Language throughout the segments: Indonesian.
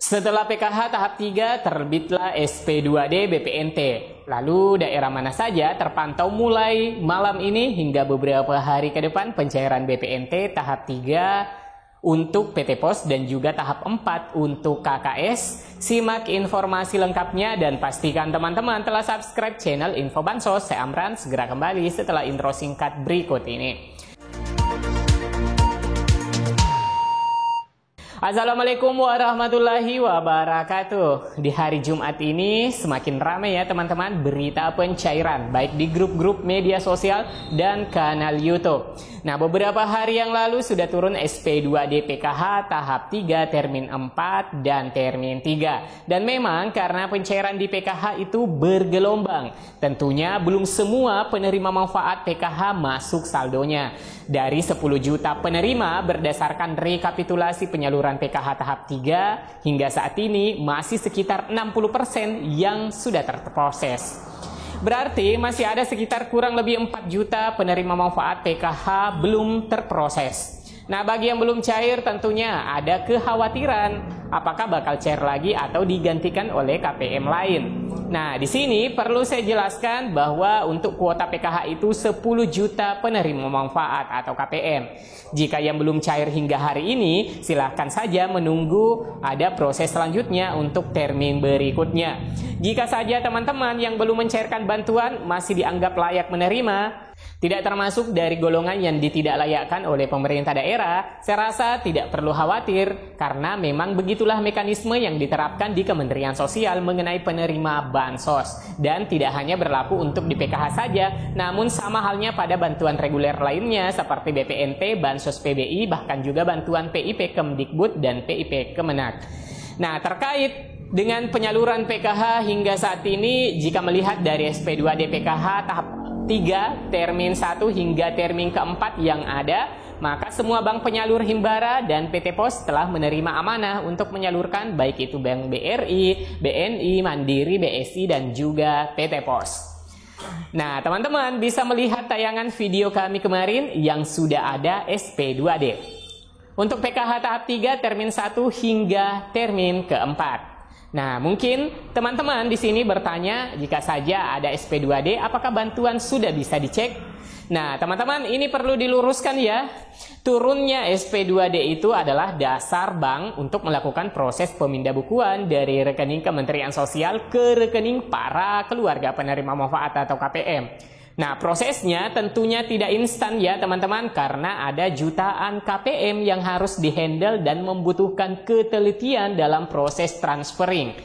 Setelah PKH tahap 3, terbitlah SP2D BPNT. Lalu daerah mana saja terpantau mulai malam ini hingga beberapa hari ke depan pencairan BPNT tahap 3 untuk PT Pos dan juga tahap 4 untuk KKS. Simak informasi lengkapnya dan pastikan teman-teman telah subscribe channel Info Bansos. Saya Amran, segera kembali setelah intro singkat berikut ini. Assalamualaikum warahmatullahi wabarakatuh. Di hari Jumat ini semakin ramai ya teman-teman berita pencairan baik di grup-grup media sosial dan kanal YouTube. Nah, beberapa hari yang lalu sudah turun SP2D PKH tahap 3 termin 4 dan termin 3. Dan memang karena pencairan di PKH itu bergelombang, tentunya belum semua penerima manfaat PKH masuk saldonya. Dari 10 juta penerima berdasarkan rekapitulasi penyaluran PKH tahap 3 hingga saat ini masih sekitar 60% yang sudah terproses. Berarti masih ada sekitar kurang lebih 4 juta penerima manfaat PKH belum terproses. Nah, bagi yang belum cair tentunya ada kekhawatiran apakah bakal cair lagi atau digantikan oleh KPM lain. Nah, di sini perlu saya jelaskan bahwa untuk kuota PKH itu 10 juta penerima manfaat atau KPM. Jika yang belum cair hingga hari ini, silahkan saja menunggu ada proses selanjutnya untuk termin berikutnya. Jika saja teman-teman yang belum mencairkan bantuan masih dianggap layak menerima, tidak termasuk dari golongan yang ditidaklayakkan oleh pemerintah daerah, saya rasa tidak perlu khawatir karena memang begitulah mekanisme yang diterapkan di Kementerian Sosial mengenai penerima bansos. Dan tidak hanya berlaku untuk di PKH saja, namun sama halnya pada bantuan reguler lainnya seperti BPNT, Bansos PBI, bahkan juga bantuan PIP Kemdikbud dan PIP Kemenak. Nah, terkait dengan penyaluran PKH hingga saat ini, jika melihat dari SP2D PKH tahap 3, termin 1 hingga termin keempat yang ada, maka semua bank penyalur Himbara dan PT Pos telah menerima amanah untuk menyalurkan baik itu Bank BRI, BNI, Mandiri, BSI, dan juga PT Pos. Nah, teman-teman bisa melihat tayangan video kami kemarin yang sudah ada SP2D. Untuk PKH tahap 3, termin 1 hingga termin keempat. Nah, mungkin teman-teman di sini bertanya, jika saja ada SP2D, apakah bantuan sudah bisa dicek? Nah, teman-teman, ini perlu diluruskan ya. Turunnya SP2D itu adalah dasar bank untuk melakukan proses pemindahan dari rekening Kementerian Sosial ke rekening para keluarga penerima manfaat atau KPM. Nah, prosesnya tentunya tidak instan ya teman-teman, karena ada jutaan KPM yang harus dihandle dan membutuhkan ketelitian dalam proses transferring.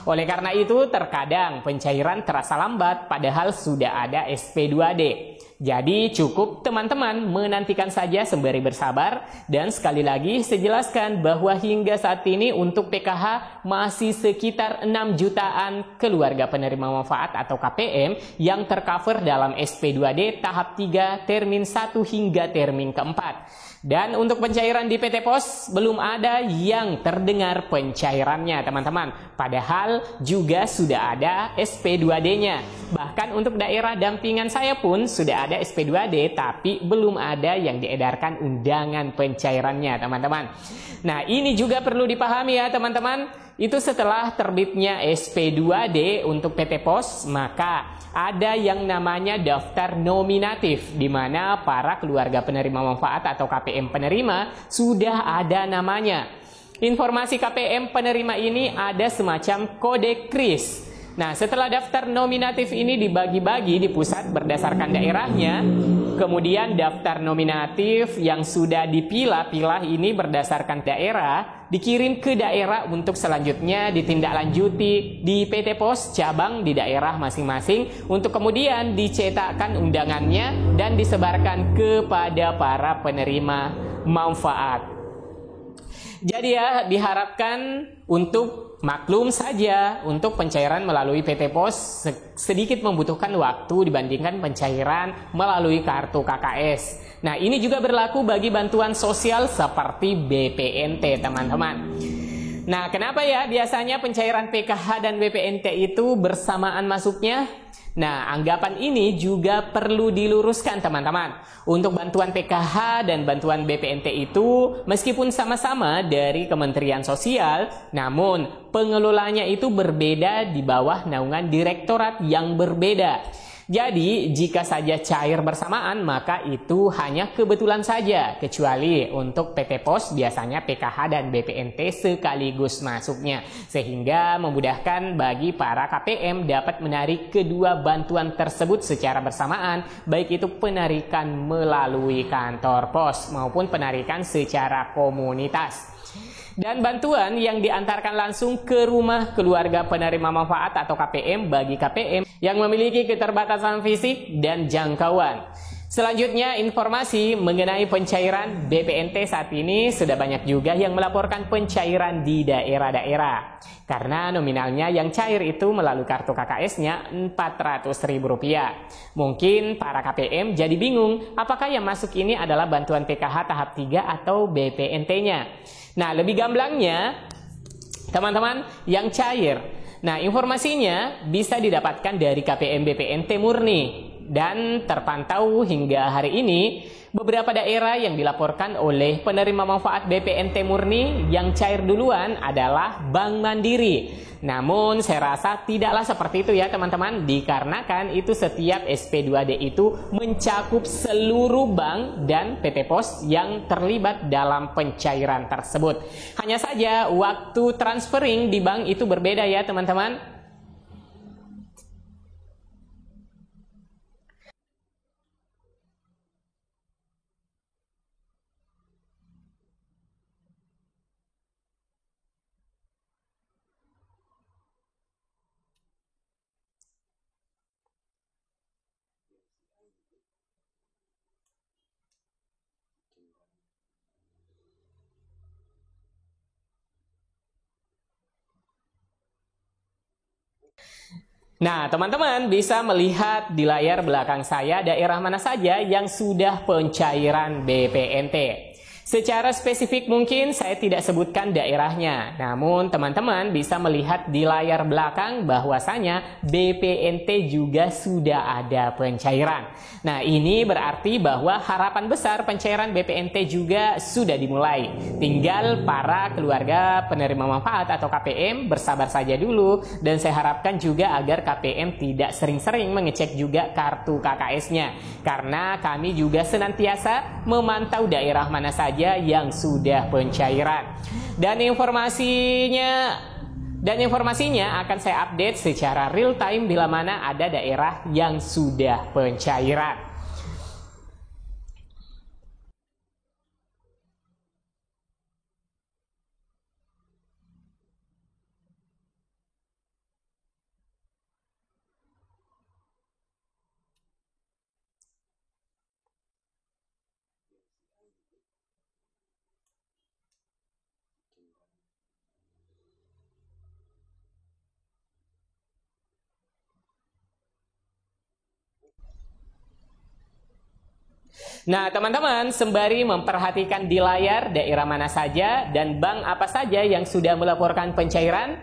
Oleh karena itu, terkadang pencairan terasa lambat padahal sudah ada SP2D. Jadi cukup teman-teman menantikan saja sembari bersabar. Dan sekali lagi saya jelaskan bahwa hingga saat ini untuk PKH masih sekitar 6 jutaan keluarga penerima manfaat atau KPM yang tercover dalam SP2D tahap 3 termin 1 hingga termin keempat. Dan untuk pencairan di PT Pos belum ada yang terdengar pencairannya teman-teman. Padahal juga sudah ada SP2D-nya. Bahkan untuk daerah dampingan saya pun sudah ada SP2D, tapi belum ada yang diedarkan undangan pencairannya teman-teman. Nah, ini juga perlu dipahami ya teman-teman. Itu setelah terbitnya SP2D untuk PT Pos, maka ada yang namanya daftar nominatif, di mana para keluarga penerima manfaat atau KPM penerima sudah ada namanya. Informasi KPM penerima ini ada semacam kode KRIS. Nah, setelah daftar nominatif ini dibagi-bagi di pusat berdasarkan daerahnya, kemudian daftar nominatif yang sudah dipilah-pilah ini berdasarkan daerah dikirim ke daerah untuk selanjutnya ditindaklanjuti di PT Pos cabang di daerah masing-masing untuk kemudian dicetakkan undangannya dan disebarkan kepada para penerima manfaat. Jadi ya, diharapkan untuk maklum saja untuk pencairan melalui PT Pos sedikit membutuhkan waktu dibandingkan pencairan melalui kartu KKS. Nah, ini juga berlaku bagi bantuan sosial seperti BPNT teman-teman. Nah, kenapa ya biasanya pencairan PKH dan BPNT itu bersamaan masuknya? Nah, anggapan ini juga perlu diluruskan teman-teman. Untuk bantuan PKH dan bantuan BPNT itu meskipun sama-sama dari Kementerian Sosial, namun pengelolanya itu berbeda di bawah naungan direktorat yang berbeda. Jadi, jika saja cair bersamaan, maka itu hanya kebetulan saja. Kecuali untuk PT POS biasanya PKH dan BPNT sekaligus masuknya. Sehingga memudahkan bagi para KPM dapat menarik kedua bantuan tersebut secara bersamaan. Baik itu penarikan melalui kantor pos maupun penarikan secara komunitas. Dan bantuan yang diantarkan langsung ke rumah keluarga penerima manfaat atau KPM bagi KPM yang memiliki keterbatasan fisik dan jangkauan. Selanjutnya, informasi mengenai pencairan BPNT saat ini sudah banyak juga yang melaporkan pencairan di daerah-daerah. Karena nominalnya yang cair itu melalui kartu KKS-nya Rp400.000. Mungkin para KPM jadi bingung apakah yang masuk ini adalah bantuan PKH tahap 3 atau BPNT-nya. Nah, lebih gamblangnya, teman-teman, yang cair. Nah, informasinya bisa didapatkan dari KPM BPNT murni. Dan terpantau hingga hari ini, beberapa daerah yang dilaporkan oleh penerima manfaat BPNT murni yang cair duluan adalah Bank Mandiri. Namun saya rasa tidaklah seperti itu ya teman-teman, dikarenakan itu setiap SP2D itu mencakup seluruh bank dan PT POS yang terlibat dalam pencairan tersebut. Hanya saja waktu transferring di bank itu berbeda ya teman-teman. Nah, teman-teman bisa melihat di layar belakang saya daerah mana saja yang sudah pencairan BPNT. Secara spesifik mungkin saya tidak sebutkan daerahnya, namun teman-teman bisa melihat di layar belakang bahwasanya BPNT juga sudah ada pencairan. Nah, ini berarti bahwa harapan besar pencairan BPNT juga sudah dimulai. Tinggal para keluarga penerima manfaat atau KPM bersabar saja dulu, dan saya harapkan juga agar KPM tidak sering-sering mengecek juga kartu KKS-nya, karena kami juga senantiasa memantau daerah mana saja yang sudah pencairan. Dan informasinya akan saya update secara real time bila mana ada daerah yang sudah pencairan. Nah, teman-teman, sembari memperhatikan di layar daerah mana saja dan bank apa saja yang sudah melaporkan pencairan,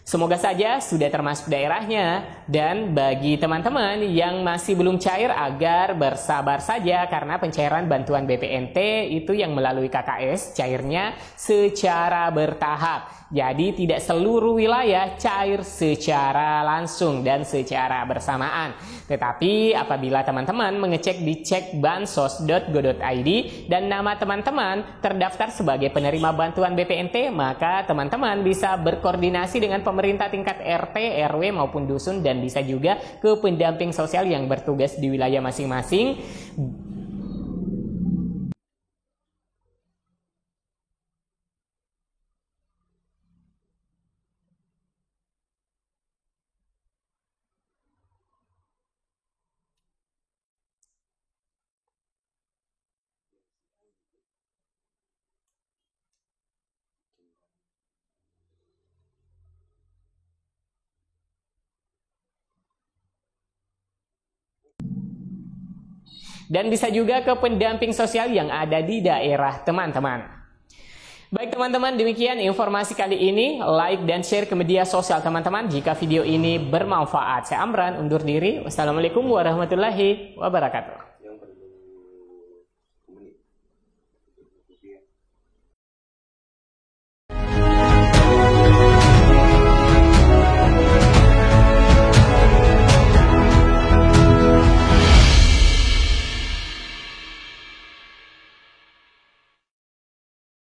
semoga saja sudah termasuk daerahnya. Dan bagi teman-teman yang masih belum cair, agar bersabar saja karena pencairan bantuan BPNT itu yang melalui KKS cairnya secara bertahap. Jadi tidak seluruh wilayah cair secara langsung dan secara bersamaan. Tetapi apabila teman-teman mengecek di cekbansos.go.id dan nama teman-teman terdaftar sebagai penerima bantuan BPNT, maka teman-teman bisa berkoordinasi dengan pemerintah tingkat RT, RW maupun dusun, dan bisa juga ke pendamping sosial yang bertugas di wilayah masing-masing. Dan bisa juga ke pendamping sosial yang ada di daerah teman-teman. Baik teman-teman, demikian informasi kali ini. Like dan share ke media sosial teman-teman jika video ini bermanfaat. Saya Amran, undur diri. Wassalamualaikum warahmatullahi wabarakatuh.